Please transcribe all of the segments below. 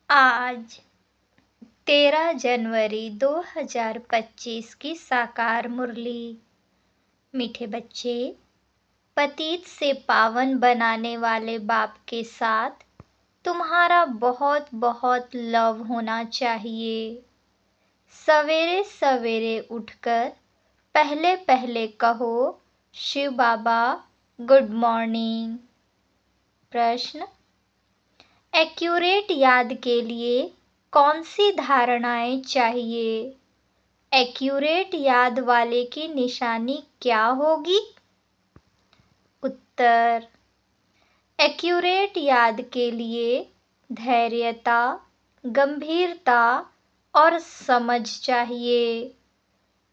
आज 13 जनवरी 2025 की साकार मुरली। मीठे बच्चे, पतित से पावन बनाने वाले बाप के साथ तुम्हारा बहुत बहुत लव होना चाहिए। सवेरे सवेरे उठकर पहले पहले कहो शिव बाबा गुड मॉर्निंग। प्रश्न: एक्यूरेट याद के लिए कौन सी धारणाएं चाहिए? एक्यूरेट याद वाले की निशानी क्या होगी? उत्तर: एक्यूरेट याद के लिए धैर्यता, गंभीरता और समझ चाहिए।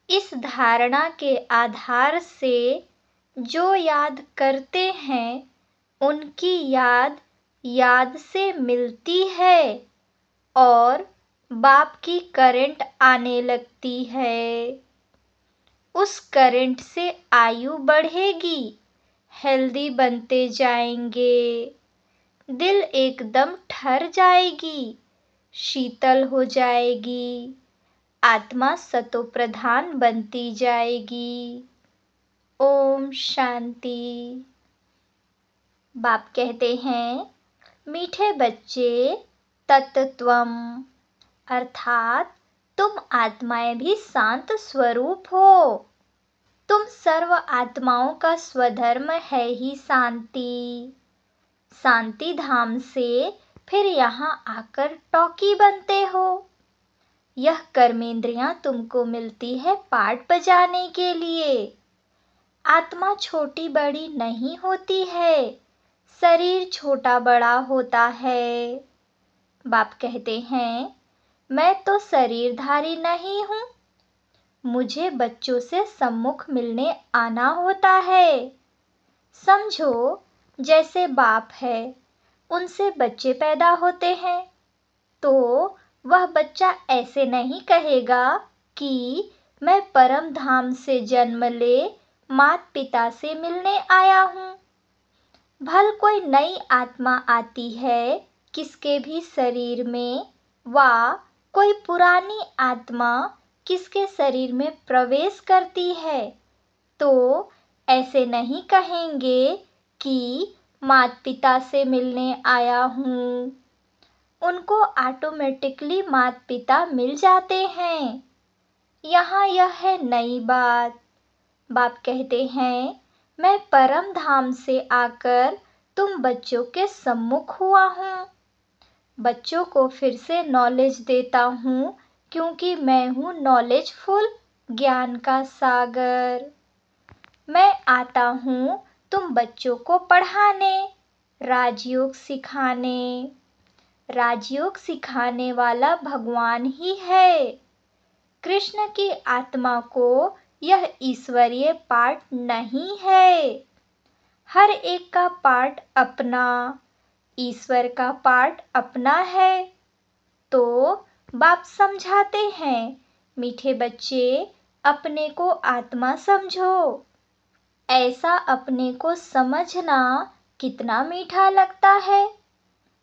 इस धारणा के आधार से जो याद करते हैं उनकी याद से मिलती है और बाप की करंट आने लगती है। उस करंट से आयु बढ़ेगी, हेल्दी बनते जाएंगे, दिल एकदम ठर जाएगी, शीतल हो जाएगी, आत्मा सतोप्रधान बनती जाएगी। ओम शांति। बाप कहते हैं, मीठे बच्चे, तत्त्वम अर्थात तुम आत्माएं भी शांत स्वरूप हो। तुम सर्व आत्माओं का स्वधर्म है ही शांति। शांति धाम से फिर यहाँ आकर टॉकी बनते हो। यह कर्मेंद्रियां तुमको मिलती है पाठ बजाने के लिए। आत्मा छोटी बड़ी नहीं होती है, शरीर छोटा बड़ा होता है। बाप कहते हैं, मैं तो शरीरधारी नहीं हूँ, मुझे बच्चों से सम्मुख मिलने आना होता है। समझो जैसे बाप है, उनसे बच्चे पैदा होते हैं, तो वह बच्चा ऐसे नहीं कहेगा कि मैं परम धाम से जन्म ले माता पिता से मिलने आया हूँ। भल कोई नई आत्मा आती है किसके भी शरीर में, वा कोई पुरानी आत्मा किसके शरीर में प्रवेश करती है, तो ऐसे नहीं कहेंगे कि माता पिता से मिलने आया हूँ। उनको ऑटोमेटिकली माता पिता मिल जाते हैं। यहाँ यह है नई बात। बाप कहते हैं, मैं परम धाम से आकर तुम बच्चों के सम्मुख हुआ हूँ। बच्चों को फिर से नॉलेज देता हूँ, क्योंकि मैं हूँ नॉलेजफुल, ज्ञान का सागर। मैं आता हूँ तुम बच्चों को पढ़ाने, राजयोग सिखाने। राजयोग सिखाने वाला भगवान ही है। कृष्ण की आत्मा को यह ईश्वरीय पाठ नहीं है। हर एक का पाठ अपना, ईश्वर का पाठ अपना है। तो बाप समझाते हैं, मीठे बच्चे, अपने को आत्मा समझो। ऐसा अपने को समझना कितना मीठा लगता है।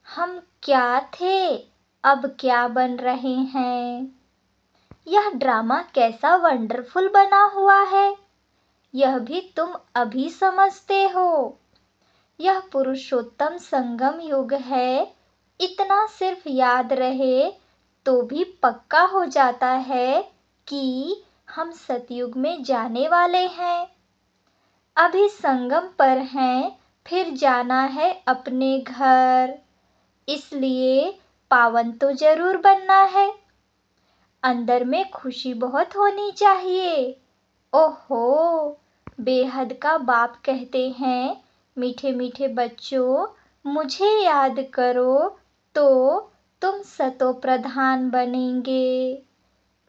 हम क्या थे, अब क्या बन रहे हैं। यह ड्रामा कैसा वंडरफुल बना हुआ है, यह भी तुम अभी समझते हो। यह पुरुषोत्तम संगम युग है, इतना सिर्फ याद रहे तो भी पक्का हो जाता है कि हम सतयुग में जाने वाले हैं। अभी संगम पर हैं, फिर जाना है अपने घर, इसलिए पावन तो जरूर बनना है। अंदर में खुशी बहुत होनी चाहिए। ओहो, बेहद का बाप कहते हैं, मीठे मीठे बच्चों, मुझे याद करो तो तुम सतो प्रधान बनेंगे,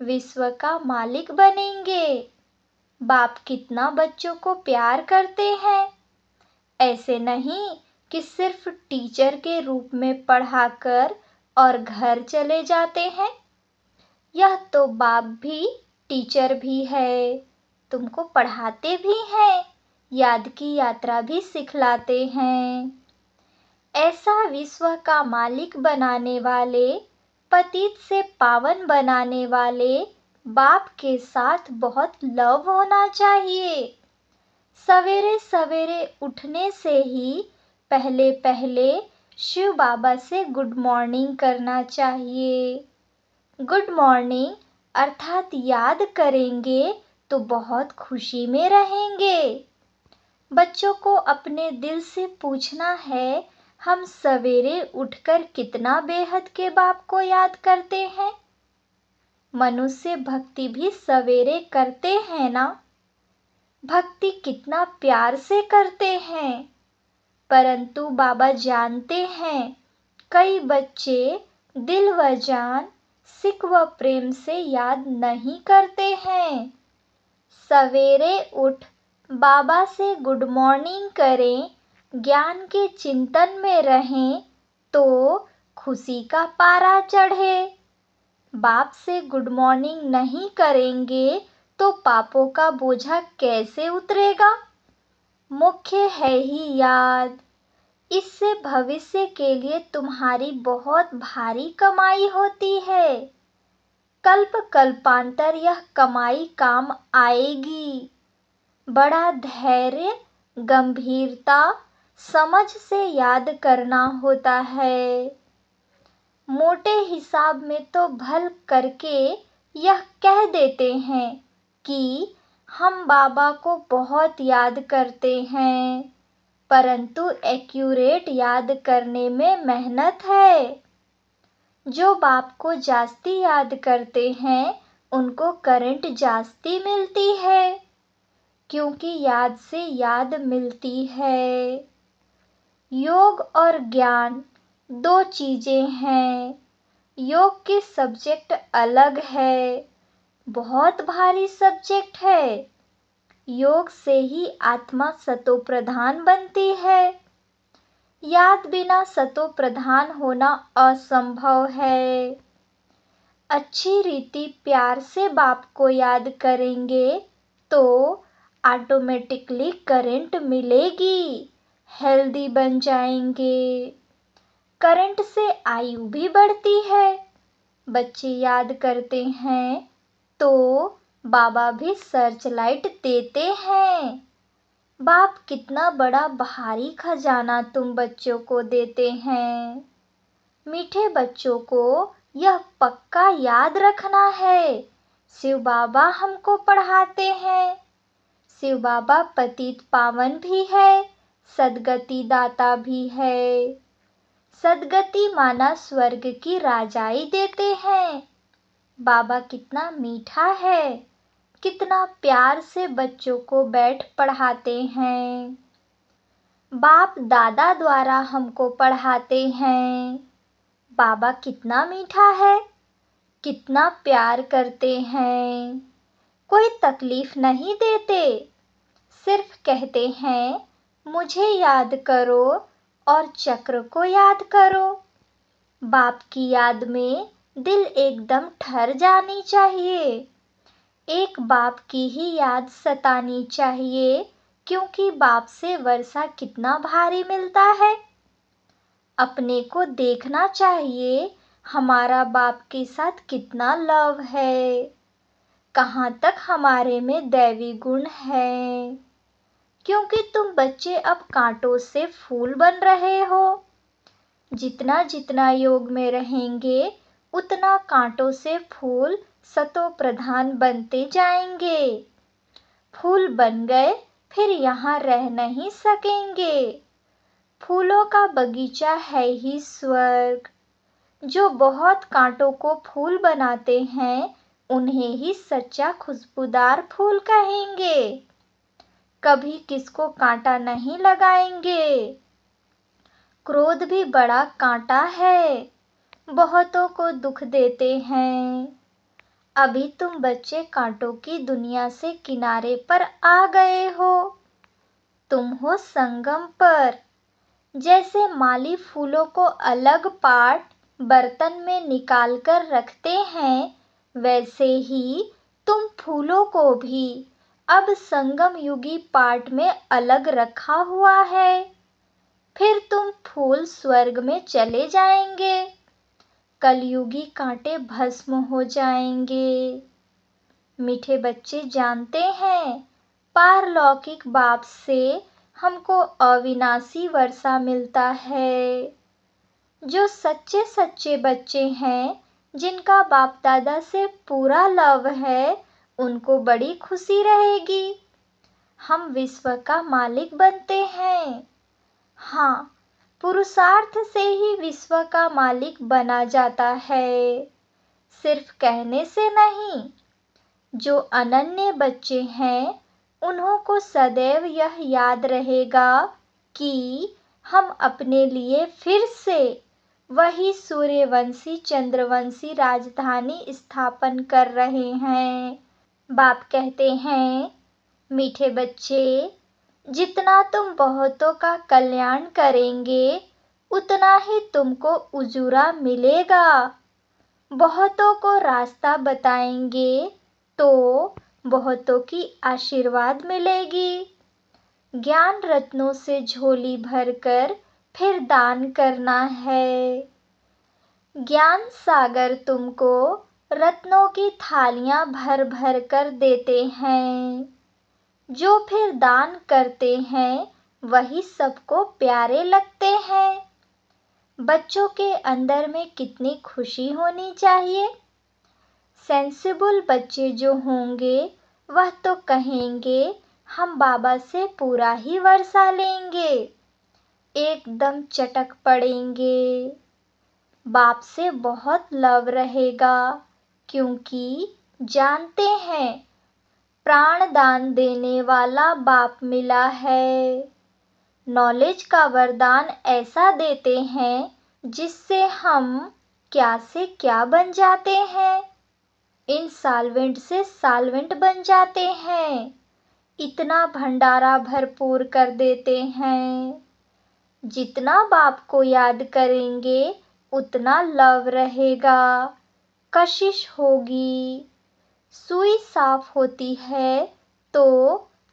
विश्व का मालिक बनेंगे। बाप कितना बच्चों को प्यार करते हैं। ऐसे नहीं कि सिर्फ टीचर के रूप में पढ़ाकर और घर चले जाते हैं। यह तो बाप भी टीचर भी है, तुमको पढ़ाते भी हैं, याद की यात्रा भी सिखलाते हैं। ऐसा विश्व का मालिक बनाने वाले पतित से पावन बनाने वाले बाप के साथ बहुत लव होना चाहिए। सवेरे सवेरे उठने से ही पहले पहले शिव बाबा से गुड मॉर्निंग करना चाहिए। गुड मॉर्निंग अर्थात याद करेंगे तो बहुत खुशी में रहेंगे। बच्चों को अपने दिल से पूछना है, हम सवेरे उठकर कितना बेहद के बाप को याद करते हैं। मनुष्य भक्ति भी सवेरे करते हैं ना। भक्ति कितना प्यार से करते हैं, परंतु बाबा जानते हैं कई बच्चे दिल व जान सिक व प्रेम से याद नहीं करते हैं। सवेरे उठ बाबा से गुड मॉर्निंग करें, ज्ञान के चिंतन में रहें तो खुशी का पारा चढ़े। बाप से गुड मॉर्निंग नहीं करेंगे तो पापों का बोझा कैसे उतरेगा। मुख्य है ही याद। इससे भविष्य के लिए तुम्हारी बहुत भारी कमाई होती है। कल्प कल्पांतर यह कमाई काम आएगी। बड़ा धैर्य, गंभीरता, समझ से याद करना होता है। मोटे हिसाब में तो भल करके यह कह देते हैं कि हम बाबा को बहुत याद करते हैं, परंतु एक्यूरेट याद करने में मेहनत है। जो बाप को जास्ती याद करते हैं उनको करंट जास्ती मिलती है, क्योंकि याद से याद मिलती है। योग और ज्ञान दो चीजें हैं। योग की सब्जेक्ट अलग है, बहुत भारी सब्जेक्ट है। योग से ही आत्मा सतो प्रधान बनती है। याद बिना सतो प्रधान होना असंभव है। अच्छी रीति प्यार से बाप को याद करेंगे तो ऑटोमेटिकली करंट मिलेगी, हेल्दी बन जाएंगे। करंट से आयु भी बढ़ती है। बच्चे याद करते हैं तो बाबा भी सर्च लाइट देते हैं। बाप कितना बड़ा भारी खजाना तुम बच्चों को देते हैं। मीठे बच्चों को यह पक्का याद रखना है, शिव बाबा हमको पढ़ाते हैं। शिव बाबा पतित पावन भी है, सद्गति दाता भी है। सद्गति माना स्वर्ग की राजाई देते हैं। बाबा कितना मीठा है, कितना प्यार से बच्चों को बैठ पढ़ाते हैं। बाप दादा द्वारा हमको पढ़ाते हैं। बाबा कितना मीठा है, कितना प्यार करते हैं। कोई तकलीफ नहीं देते, सिर्फ कहते हैं मुझे याद करो और चक्र को याद करो। बाप की याद में दिल एकदम ठहर जानी चाहिए। एक बाप की ही याद सतानी चाहिए, क्योंकि बाप से वर्षा कितना भारी मिलता है। अपने को देखना चाहिए हमारा बाप के साथ कितना लव है, कहाँ तक हमारे में दैवी गुण है। क्योंकि तुम बच्चे अब कांटों से फूल बन रहे हो। जितना जितना योग में रहेंगे उतना कांटों से फूल सतो प्रधान बनते जाएंगे। फूल बन गए फिर यहाँ रह नहीं सकेंगे। फूलों का बगीचा है ही स्वर्ग। जो बहुत कांटों को फूल बनाते हैं उन्हें ही सच्चा खुशबूदार फूल कहेंगे। कभी किसको कांटा नहीं लगाएंगे। क्रोध भी बड़ा कांटा है, बहुतों को दुख देते हैं। अभी तुम बच्चे कांटों की दुनिया से किनारे पर आ गए हो। तुम हो संगम पर। जैसे माली फूलों को अलग पार्ट बर्तन में निकाल कर रखते हैं, वैसे ही तुम फूलों को भी अब संगम युगी पार्ट में अलग रखा हुआ है। फिर तुम फूल स्वर्ग में चले जाएंगे। कलयुगी कांटे भस्म हो जाएंगे। मीठे बच्चे जानते हैं, पारलौकिक बाप से हमको अविनाशी वर्षा मिलता है। जो सच्चे सच्चे बच्चे हैं, जिनका बाप दादा से पूरा लव है, उनको बड़ी खुशी रहेगी। हम विश्व का मालिक बनते हैं। हाँ, पुरुषार्थ से ही विश्व का मालिक बना जाता है, सिर्फ कहने से नहीं। जो अनन्य बच्चे हैं, उन्हों को सदैव यह याद रहेगा कि हम अपने लिए फिर से वही सूर्यवंशी चंद्रवंशी राजधानी स्थापन कर रहे हैं। बाप कहते हैं, मीठे बच्चे, जितना तुम बहुतों का कल्याण करेंगे, उतना ही तुमको उजूरा मिलेगा। बहुतों को रास्ता बताएंगे तो बहुतों की आशीर्वाद मिलेगी। ज्ञान रत्नों से झोली भरकर फिर दान करना है। ज्ञान सागर तुमको रत्नों की थालियां भर भर कर देते हैं। जो फिर दान करते हैं, वही सबको प्यारे लगते हैं। बच्चों के अंदर में कितनी खुशी होनी चाहिए। सेंसिबल बच्चे जो होंगे, वह तो कहेंगे हम बाबा से पूरा ही वर्षा लेंगे, एकदम चटक पड़ेंगे। बाप से बहुत लव रहेगा, क्योंकि जानते हैं प्राण दान देने वाला बाप मिला है। नॉलेज का वरदान ऐसा देते हैं, जिससे हम क्या से क्या बन जाते हैं। इंसॉल्वेंट से सॉल्वेंट बन जाते हैं। इतना भंडारा भरपूर कर देते हैं। जितना बाप को याद करेंगे, उतना लव रहेगा, कशिश होगी। सुई साफ होती है तो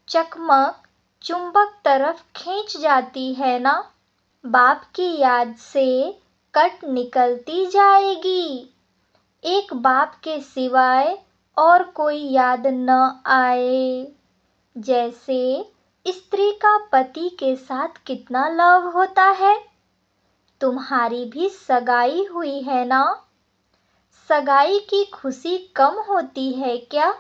चकमक चुंबक तरफ खींच जाती है ना। बाप की याद से कट निकलती जाएगी। एक बाप के सिवाय और कोई याद न आए। जैसे स्त्री का पति के साथ कितना लव होता है। तुम्हारी भी सगाई हुई है ना। सगाई की खुशी कम होती है क्या?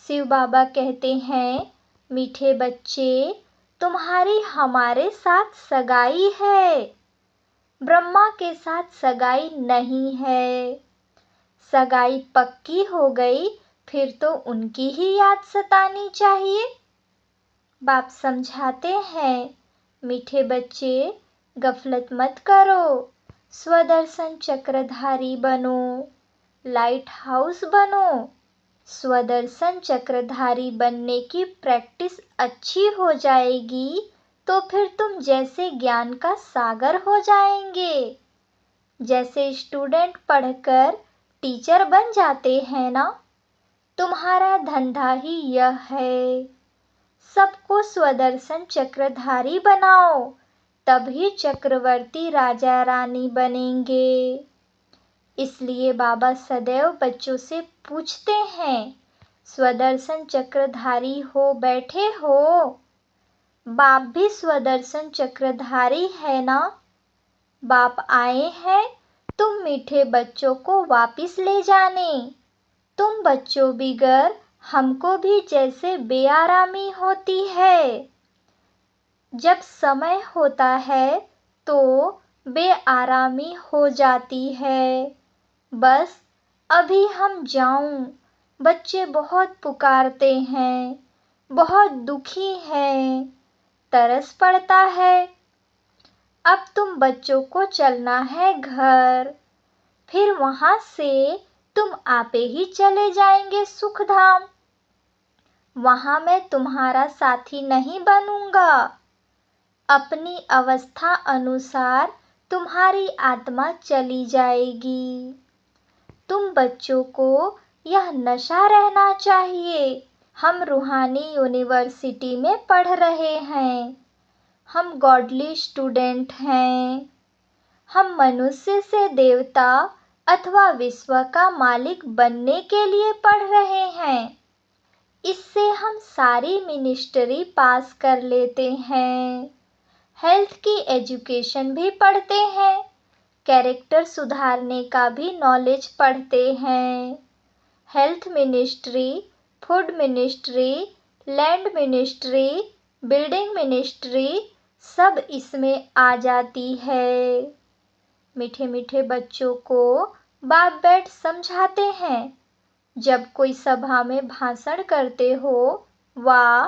शिव बाबा कहते हैं, मीठे बच्चे, तुम्हारी हमारे साथ सगाई है, ब्रह्मा के साथ सगाई नहीं है। सगाई पक्की हो गई, फिर तो उनकी ही याद सतानी चाहिए। बाप समझाते हैं, मीठे बच्चे, गफलत मत करो, स्वदर्शन चक्रधारी बनो, लाइट हाउस बनो। स्वदर्शन चक्रधारी बनने की प्रैक्टिस अच्छी हो जाएगी तो फिर तुम जैसे ज्ञान का सागर हो जाएंगे। जैसे स्टूडेंट पढ़कर टीचर बन जाते हैं ना, तुम्हारा धंधा ही यह है। सबको स्वदर्शन चक्रधारी बनाओ, तभी चक्रवर्ती राजा रानी बनेंगे। इसलिए बाबा सदैव बच्चों से पूछते हैं, स्वदर्शन चक्रधारी हो बैठे हो? बाप भी स्वदर्शन चक्रधारी है ना। बाप आए हैं तुम मीठे बच्चों को वापिस ले जाने। तुम बच्चों बिगर हमको भी जैसे बेआरामी होती है। जब समय होता है तो बेआरामी हो जाती है। बस अभी हम जाऊं, बच्चे बहुत पुकारते हैं, बहुत दुखी हैं, तरस पड़ता है। अब तुम बच्चों को चलना है घर, फिर वहां से तुम आपे ही चले जाएंगे सुखधाम। वहां मैं तुम्हारा साथी नहीं बनूंगा। अपनी अवस्था अनुसार तुम्हारी आत्मा चली जाएगी। तुम बच्चों को यह नशा रहना चाहिए। हम रूहानी यूनिवर्सिटी में पढ़ रहे हैं। हम गॉडली स्टूडेंट हैं। हम मनुष्य से देवता, अथवा विश्व का मालिक बनने के लिए पढ़ रहे हैं। इससे हम सारी मिनिस्ट्री पास कर लेते हैं। हेल्थ की एजुकेशन भी पढ़ते हैं। कैरेक्टर सुधारने का भी नॉलेज पढ़ते हैं। Health ministry, food ministry, land ministry, building ministry सब इसमें आ जाती है। मीठे मीठे बच्चों को बाप बैठ समझाते हैं। जब कोई सभा में भाषण करते हो वा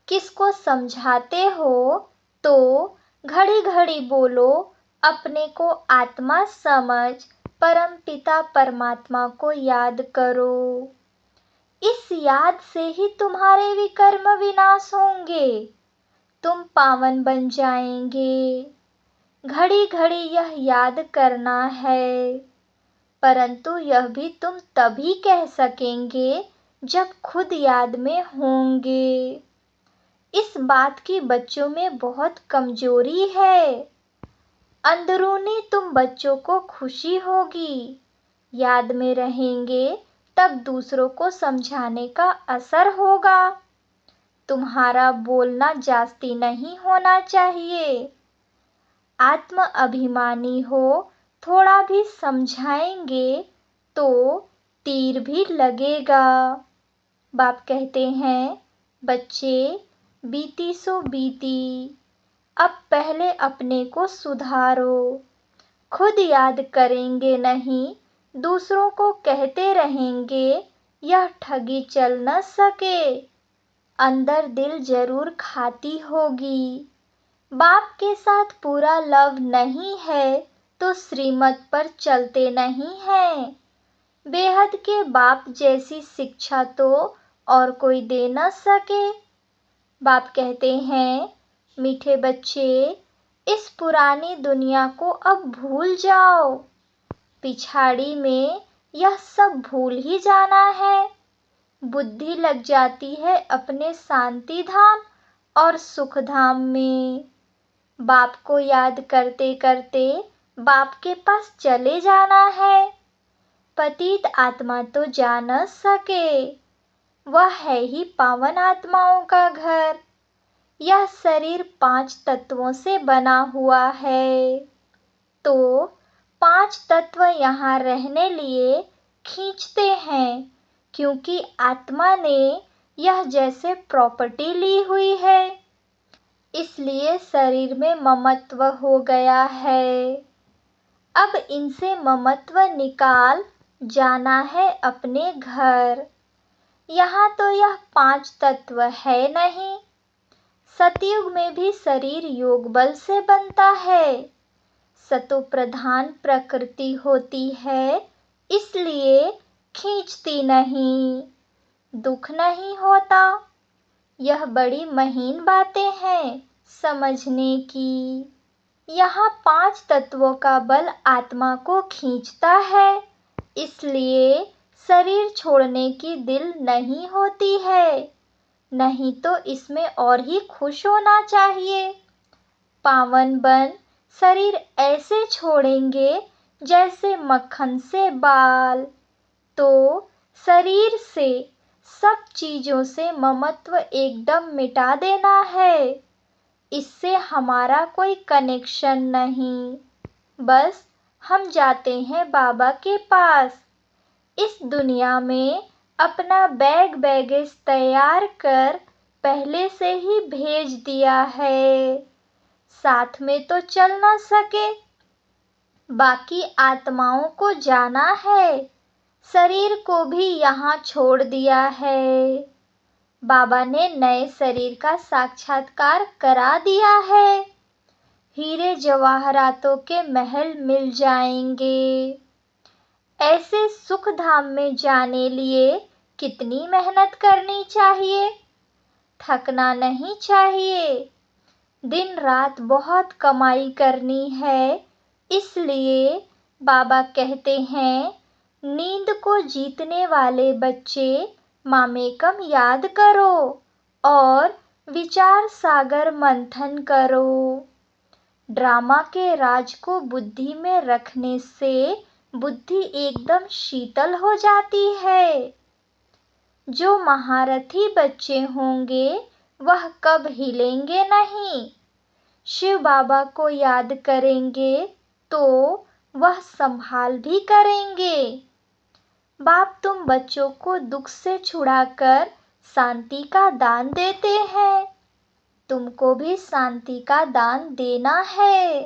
किसको समझाते हो तो घड़ी घड़ी बोलो, अपने को आत्मा समझ परमपिता परमात्मा को याद करो। इस याद से ही तुम्हारे विकर्म विनाश होंगे, तुम पावन बन जाएंगे। घड़ी घड़ी यह याद करना है, परंतु यह भी तुम तभी कह सकेंगे जब खुद याद में होंगे। इस बात की बच्चों में बहुत कमजोरी है। अंदरूनी तुम बच्चों को खुशी होगी, याद में रहेंगे तब दूसरों को समझाने का असर होगा। तुम्हारा बोलना जास्ती नहीं होना चाहिए। आत्म अभिमानी हो, थोड़ा भी समझाएंगे तो तीर भी लगेगा। बाप कहते हैं, बच्चे बीती सो बीती, अब पहले अपने को सुधारो। खुद याद करेंगे नहीं, दूसरों को कहते रहेंगे, यह ठगी चल न सके। अंदर दिल जरूर खाती होगी। बाप के साथ पूरा लव नहीं है तो श्रीमत पर चलते नहीं हैं। बेहद के बाप जैसी शिक्षा तो और कोई दे न सके। बाप कहते हैं, मीठे बच्चे इस पुरानी दुनिया को अब भूल जाओ। पिछाड़ी में यह सब भूल ही जाना है। बुद्धि लग जाती है अपने शांति धाम और सुख धाम में। बाप को याद करते करते बाप के पास चले जाना है। पतित आत्मा तो जा न सके, वह है ही पावन आत्माओं का घर। यह शरीर 5 तत्वों से बना हुआ है, तो 5 तत्व यहाँ रहने लिए खींचते हैं, क्योंकि आत्मा ने यह जैसे प्रॉपर्टी ली हुई है, इसलिए शरीर में ममत्व हो गया है। अब इनसे ममत्व निकाल जाना है अपने घर। यहाँ तो यह 5 तत्व है नहीं। सतयुग में भी शरीर योग बल से बनता है। सतो प्रधान प्रकृति होती है, इसलिए खींचती नहीं, दुख नहीं होता। यह बड़ी महीन बातें हैं समझने की। यहाँ 5 तत्वों का बल आत्मा को खींचता है, इसलिए शरीर छोड़ने की दिल नहीं होती है। नहीं तो इसमें और ही खुश होना चाहिए। पावन बन शरीर ऐसे छोड़ेंगे जैसे मक्खन से बाल। तो शरीर से सब चीजों से ममत्व एकदम मिटा देना है। इससे हमारा कोई कनेक्शन नहीं। बस हम जाते हैं बाबा के पास। इस दुनिया में अपना बैगेज तैयार कर पहले से ही भेज दिया है। साथ में तो चल ना सके। बाकी आत्माओं को जाना है, शरीर को भी यहाँ छोड़ दिया है। बाबा ने नए शरीर का साक्षात्कार करा दिया है। हीरे जवाहरातों के महल मिल जाएंगे। ऐसे सुख धाम में जाने लिए कितनी मेहनत करनी चाहिए, थकना नहीं चाहिए। दिन रात बहुत कमाई करनी है, इसलिए बाबा कहते हैं, नींद को जीतने वाले बच्चे मामेकम याद करो और विचार सागर मंथन करो। ड्रामा के राज को बुद्धि में रखने से बुद्धि एकदम शीतल हो जाती है। जो महारथी बच्चे होंगे वह कब हिलेंगे नहीं। शिव बाबा को याद करेंगे तो वह संभाल भी करेंगे। बाप तुम बच्चों को दुख से छुड़ाकर शांति का दान देते हैं। तुमको भी शांति का दान देना है।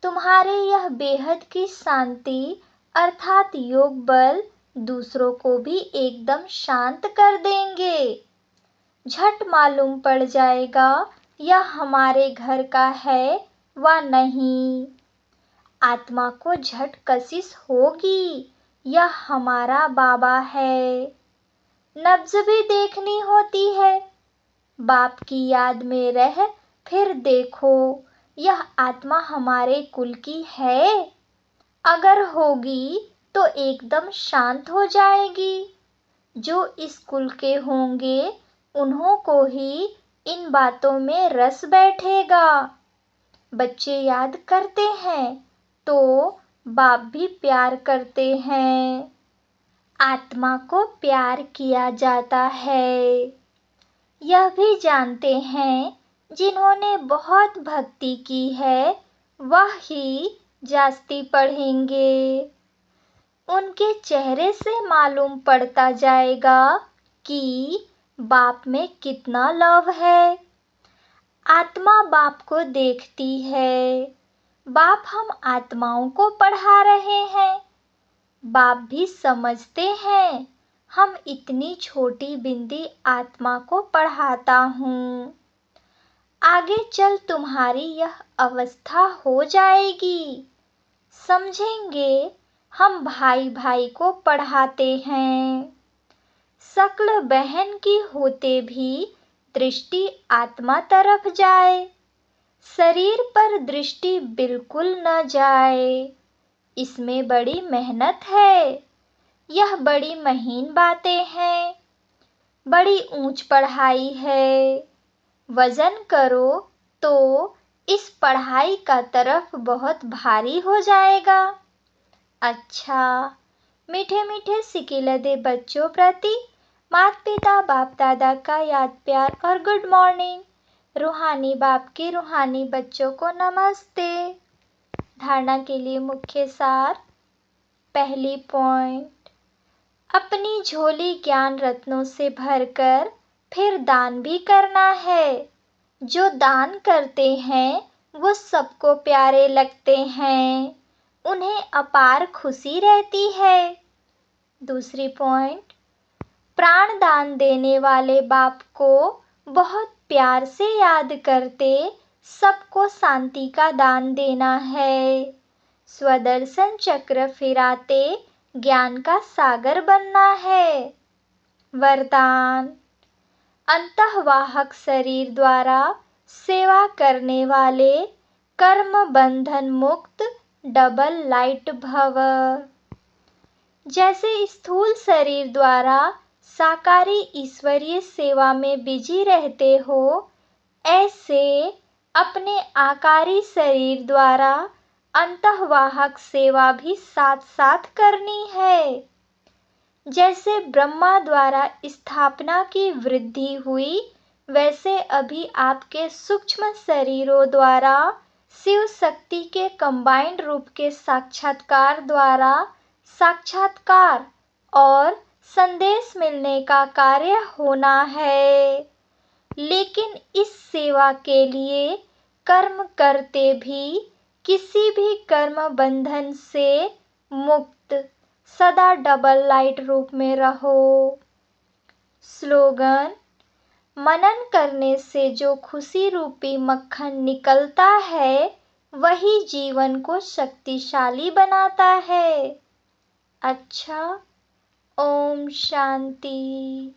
तुम्हारे यह बेहद की शांति अर्थात योग बल दूसरों को भी एकदम शांत कर देंगे। झट मालूम पड़ जाएगा यह हमारे घर का है व नहीं। आत्मा को झट कशिश होगी यह हमारा बाबा है। नब्ज भी देखनी होती है। बाप की याद में रह फिर देखो यह आत्मा हमारे कुल की है। अगर होगी तो एकदम शांत हो जाएगी। जो इस कुल के होंगे उन्हों को ही इन बातों में रस बैठेगा। बच्चे याद करते हैं तो बाप भी प्यार करते हैं। आत्मा को प्यार किया जाता है। यह भी जानते हैं जिन्होंने बहुत भक्ति की है वह ही जास्ती पढ़ेंगे। उनके चेहरे से मालूम पड़ता जाएगा कि बाप में कितना लव है। आत्मा बाप को देखती है। बाप हम आत्माओं को पढ़ा रहे हैं। बाप भी समझते हैं हम इतनी छोटी बिंदी आत्मा को पढ़ाता हूँ। आगे चल तुम्हारी यह अवस्था हो जाएगी। समझेंगे हम भाई भाई को पढ़ाते हैं। शक्ल बहन की होते भी दृष्टि आत्मा तरफ जाए। शरीर पर दृष्टि बिल्कुल न जाए। इसमें बड़ी मेहनत है। यह बड़ी महीन बातें हैं। बड़ी ऊंच पढ़ाई है। वजन करो तो इस पढ़ाई का तरफ बहुत भारी हो जाएगा। अच्छा, मीठे मीठे सिकिलदे बच्चों प्रति माता पिता बाप दादा का याद प्यार और गुड मॉर्निंग। रूहानी बाप के रूहानी बच्चों को नमस्ते। धारणा के लिए मुख्य सार। पहली पॉइंट, अपनी झोली ज्ञान रत्नों से भरकर फिर दान भी करना है। जो दान करते हैं वो सबको प्यारे लगते हैं। उन्हें अपार खुशी रहती है। दूसरी पॉइंट, प्राण दान देने वाले बाप को बहुत प्यार से याद करते सबको शांति का दान देना है। स्वदर्शन चक्र फिराते ज्ञान का सागर बनना है। वरदान, अंतःवाहक शरीर द्वारा सेवा करने वाले कर्म बंधन मुक्त डबल लाइट भव। जैसे स्थूल शरीर द्वारा साकारी ईश्वरीय सेवा में बिजी रहते हो, ऐसे अपने आकारी शरीर द्वारा अंतःवाहक सेवा भी साथ साथ करनी है। जैसे ब्रह्मा द्वारा स्थापना की वृद्धि हुई वैसे अभी आपके सूक्ष्म शरीरों द्वारा शिव शक्ति के कंबाइंड रूप के साक्षात्कार द्वारा साक्षात्कार और संदेश मिलने का कार्य होना है। लेकिन इस सेवा के लिए कर्म करते भी किसी भी कर्म बंधन से मुक्त सदा डबल लाइट रूप में रहो। स्लोगन, मनन करने से जो खुशी रूपी मक्खन निकलता है वही जीवन को शक्तिशाली बनाता है। अच्छा, ओम शांति।